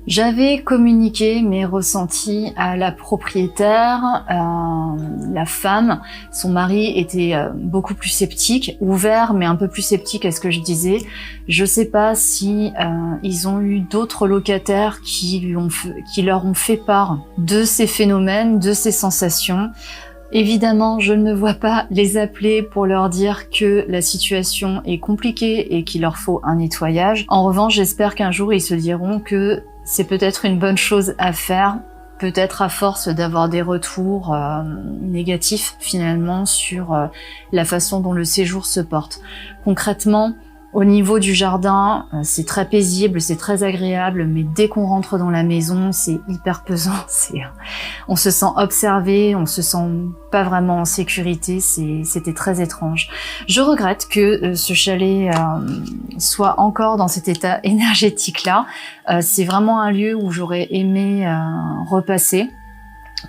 J'avais communiqué mes ressentis à la propriétaire, la femme. Son mari était beaucoup plus sceptique, ouvert mais un peu plus sceptique à ce que je disais. Je sais pas si ils ont eu d'autres locataires qui leur ont fait part de ces phénomènes, de ces sensations. Évidemment, je ne vois pas les appeler pour leur dire que la situation est compliquée et qu'il leur faut un nettoyage. En revanche, j'espère qu'un jour ils se diront que c'est peut-être une bonne chose à faire, peut-être à force d'avoir des retours négatifs finalement sur la façon dont le séjour se porte. Concrètement, au niveau du jardin, c'est très paisible, c'est très agréable, mais dès qu'on rentre dans la maison, c'est hyper pesant. On se sent observé, on se sent pas vraiment en sécurité, c'était très étrange. Je regrette que ce chalet soit encore dans cet état énergétique-là. C'est vraiment un lieu où j'aurais aimé repasser.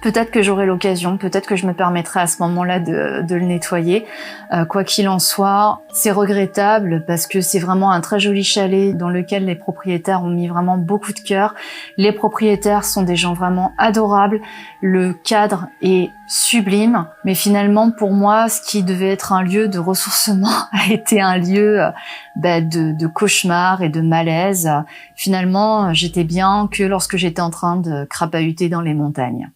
Peut-être que j'aurai l'occasion, peut-être que je me permettrai à ce moment-là de le nettoyer. Quoi qu'il en soit, c'est regrettable parce que c'est vraiment un très joli chalet dans lequel les propriétaires ont mis vraiment beaucoup de cœur. Les propriétaires sont des gens vraiment adorables. Le cadre est sublime. Mais finalement, pour moi, ce qui devait être un lieu de ressourcement a été un lieu de cauchemar et de malaise. Finalement, j'étais bien que lorsque j'étais en train de crapahuter dans les montagnes.